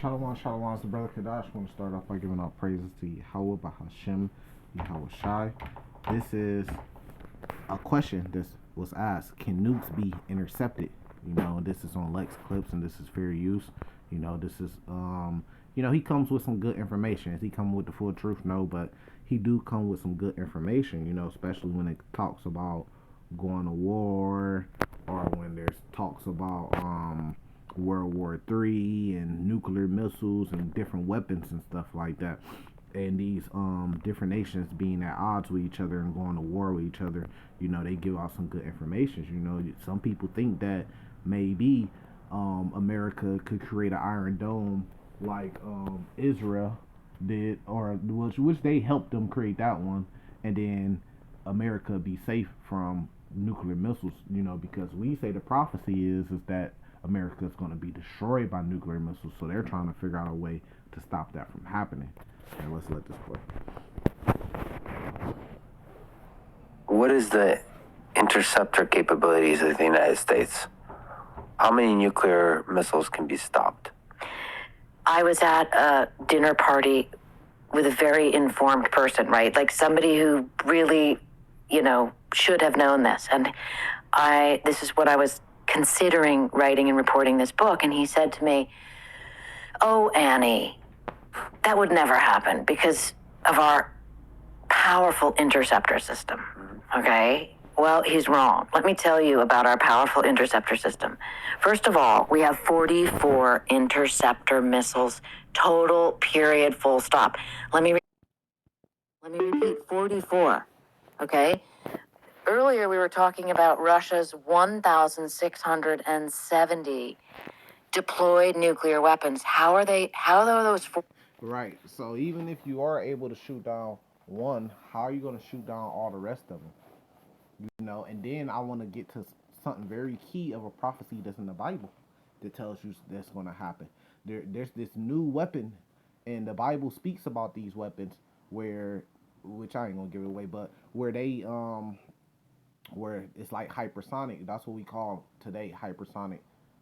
Shalom, shalom, it's the brother Kadash. I want to start off by giving all praises to Yahweh, Bahashem, Yahweh Shai. This is a question that was asked: can nukes be intercepted? This is on Lex Clips, and this is fair use. This is he comes with some good information. Is he coming with the full truth? No, but he do come with some good information. Especially when it talks about going to war, or when there's talks about World War III and nuclear missiles and different weapons and stuff like that. And these different nations being at odds with each other and going to war with each other, they give out some good information. Some people think that maybe America could create an Iron Dome like Israel did, or which they helped them create that one, and then America be safe from nuclear missiles. Because we say the prophecy is that America is going to be destroyed by nuclear missiles, so they're trying to figure out a way to stop that from happening. And let's let this play. What is the interceptor capabilities of the United States? How many nuclear missiles can be stopped? I was at a dinner party with a very informed person, right? Like somebody who really, should have known this. And this is what I was considering writing and reporting this book. And he said to me, "Oh, Annie, that would never happen because of our powerful interceptor system." Okay? Well, he's wrong. Let me tell you about our powerful interceptor system. First of all, we have 44 interceptor missiles, total, period, full stop. Let me repeat, 44. Okay? Earlier, we were talking about Russia's 1,670 deployed nuclear weapons. How are those? Right. So even if you are able to shoot down one, how are you going to shoot down all the rest of them? And then I want to get to something very key of a prophecy that's in the Bible that tells you that's going to happen. There's this new weapon, and the Bible speaks about these weapons which I ain't gonna give it away, but where it's like hypersonic. That's what we call today hypersonic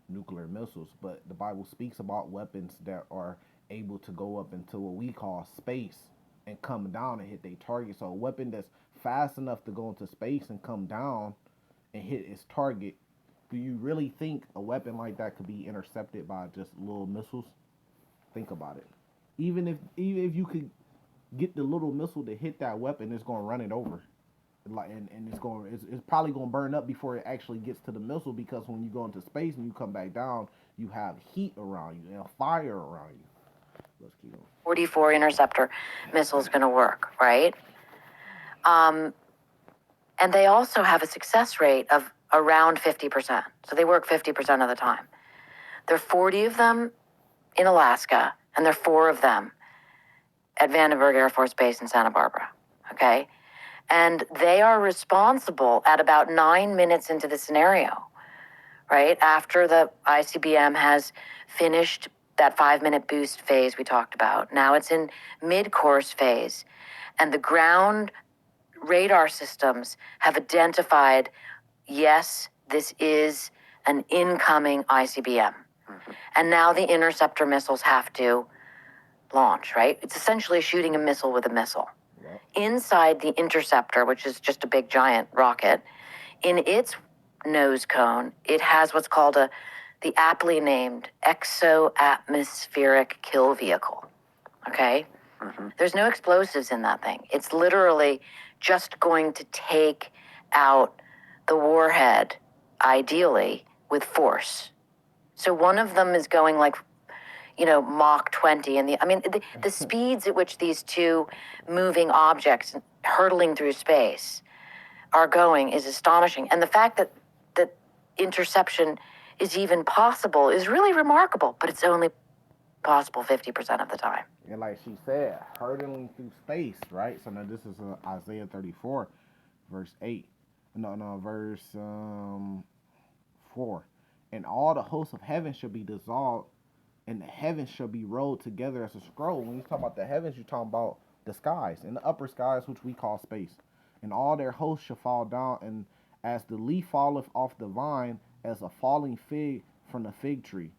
nuclear missiles. But the Bible speaks about weapons that are able to go up into what we call space and come down and hit their target. So a weapon that's fast enough to go into space and come down and hit its target. Do you really think a weapon like that could be intercepted by just little missiles? Think about it. Even if you could get the little missile to hit that weapon, it's gonna run it over. And it's probably gonna burn up before it actually gets to the missile, because when you go into space and you come back down, you have heat around you and fire around you. Let's keep going. 44 interceptor missiles going to work, right? And they also have a success rate of around 50%. So they work 50% of the time. There are 40 of them in Alaska, and there are 4 of them at Vandenberg Air Force Base in Santa Barbara, okay? And they are responsible at about 9 minutes into the scenario, right? After the ICBM has finished that 5-minute boost phase we talked about. Now it's in mid-course phase, and the ground radar systems have identified, yes, this is an incoming ICBM. And now the interceptor missiles have to launch, right? It's essentially shooting a missile with a missile. Yeah. Inside the interceptor, which is just a big giant rocket, in its nose cone, it has what's called the aptly named exo-atmospheric kill vehicle, okay? There's no explosives in that thing. It's literally just going to take out the warhead, ideally, with force. So one of them is going like, Mach 20. And the speeds at which these two moving objects hurtling through space are going is astonishing. And the fact that interception is even possible is really remarkable, but it's only possible 50% of the time. And like she said, hurtling through space, right? So now this is Isaiah 34, verse 8. Verse 4. And all the hosts of heaven shall be dissolved, and the heavens shall be rolled together as a scroll. When you talk about the heavens, you're talking about the skies, and the upper skies, which we call space. And all their hosts shall fall down, and as the leaf falleth off the vine, as a falling fig from the fig tree.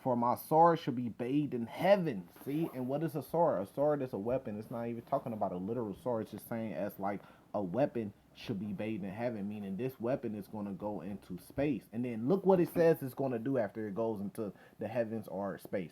For my sword should be bathed in heaven. See, and what is a sword? A sword is a weapon. It's not even talking about a literal sword. It's just saying as like a weapon should be bathed in heaven, meaning this weapon is going to go into space. And then look what it says it's going to do after it goes into the heavens or space.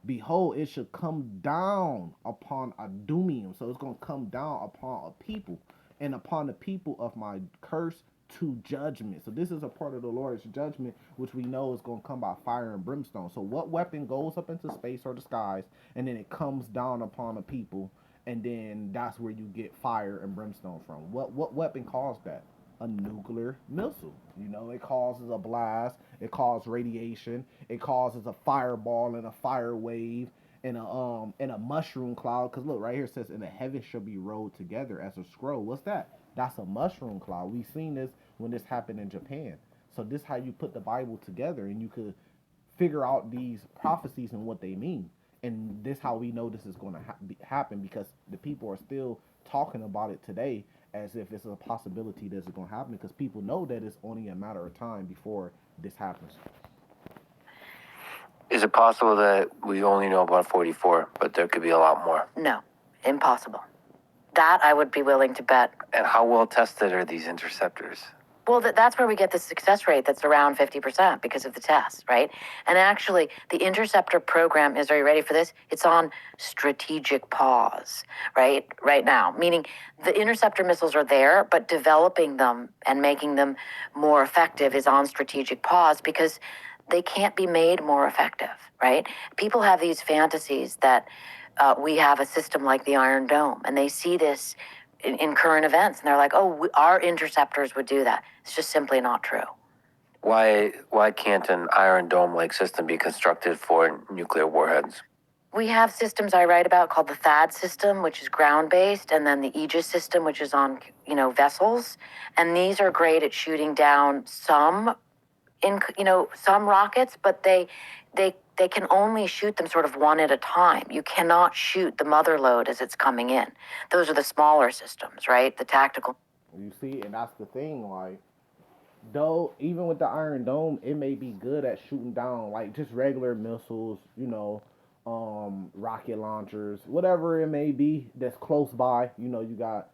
Behold, it should come down upon Adumium. So it's going to come down upon a people, and upon the people of my curse to judgment. So this is a part of the Lord's judgment, which we know is going to come by fire and brimstone. So what weapon goes up into space or the skies, and then it comes down upon a people, and then that's where you get fire and brimstone from? What weapon caused that? A nuclear missile. You know, it causes a blast, it causes radiation, it causes a fireball and a fire wave and a mushroom cloud. Because look, right here it says, "In the heavens shall be rolled together as a scroll." What's that? That's a mushroom cloud. We've seen this when this happened in Japan. So this is how you put the Bible together, and you could figure out these prophecies and what they mean. And this how we know this is going to happen, because the people are still talking about it today as if it's a possibility that it's going to happen, because people know that it's only a matter of time before this happens. Is it possible that we only know about 44, but there could be a lot more? No, impossible. That I would be willing to bet. And how well tested are these interceptors? Well, that's where we get the success rate that's around 50% because of the tests, right? And actually, the interceptor program is, are you ready for this? It's on strategic pause, right now. Meaning the interceptor missiles are there, but developing them and making them more effective is on strategic pause because they can't be made more effective, right? People have these fantasies that we have a system like the Iron Dome, and they see this in current events, and they're like, "Oh, our interceptors would do that." It's just simply not true. Why can't an Iron Dome-like system be constructed for nuclear warheads? We have systems I write about called the THAAD system, which is ground-based, and then the Aegis system, which is on, vessels. And these are great at shooting down some rockets, but they can only shoot them sort of one at a time. You cannot shoot the mother load as it's coming in. Those are the smaller systems, right? The tactical. You see, and that's the thing, like, though, even with the Iron Dome, it may be good at shooting down, like, just regular missiles, rocket launchers, whatever it may be that's close by. You got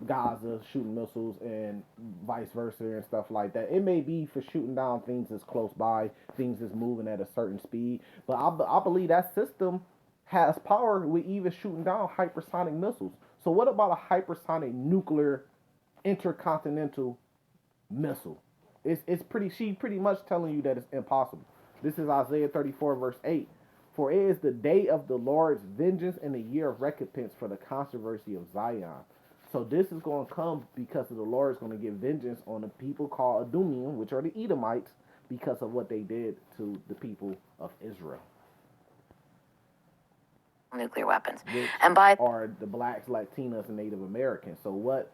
Gaza shooting missiles and vice versa and stuff like that. It may be for shooting down things that's close by, things that's moving at a certain speed. But I believe that system has power with even shooting down hypersonic missiles. So what about a hypersonic nuclear intercontinental missile? She's pretty much telling you that it's impossible. This is Isaiah 34 verse 8. For it is the day of the Lord's vengeance and the year of recompense for the controversy of Zion. So this is going to come because of the Lord is going to give vengeance on the people called Adumium, which are the Edomites, because of what they did to the people of Israel. Nuclear weapons. Which and by are the blacks, Latinos, and Native Americans. So what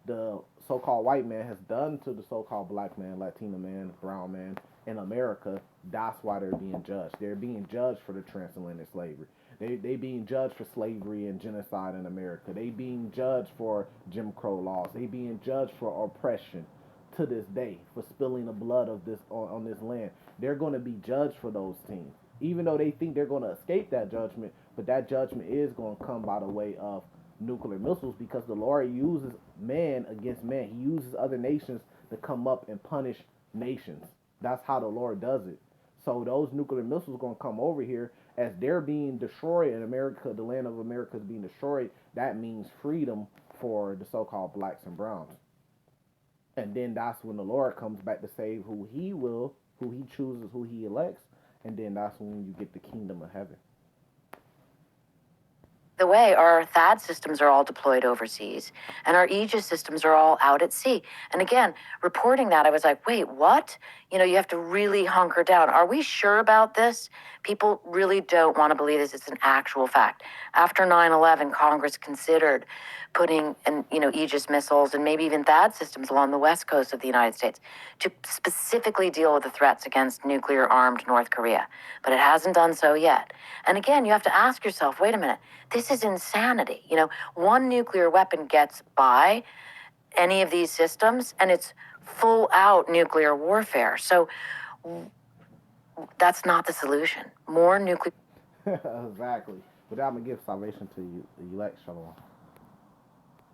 the so-called white man has done to the so-called black man, Latino man, brown man in America, that's why they're being judged. They're being judged for the transatlantic slavery. They being judged for slavery and genocide in America. They being judged for Jim Crow laws. They being judged for oppression to this day, for spilling the blood of this on this land. They're going to be judged for those things, even though they think they're going to escape that judgment. But that judgment is going to come by the way of nuclear missiles, because the Lord uses man against man. He uses other nations to come up and punish nations. That's how the Lord does it. So those nuclear missiles are going to come over here as they're being destroyed in America. The land of America is being destroyed. That means freedom for the so-called blacks and browns. And then that's when the Lord comes back to save who he will, who he chooses, who he elects. And then that's when you get the kingdom of heaven. The way, our THAAD systems are all deployed overseas, and our Aegis systems are all out at sea. And again, reporting that, I was like, wait, what? You have to really hunker down. Are we sure about this? People really don't want to believe this. It's an actual fact. After 9/11, Congress considered putting Aegis missiles and maybe even THAAD systems along the west coast of the United States to specifically deal with the threats against nuclear-armed North Korea. But it hasn't done so yet. And again, you have to ask yourself, wait a minute, this is insanity. One nuclear weapon gets by any of these systems and it's full out nuclear warfare. So That's not the solution. More nuclear. Exactly. But I'm gonna give salvation to you, elect, Shalom.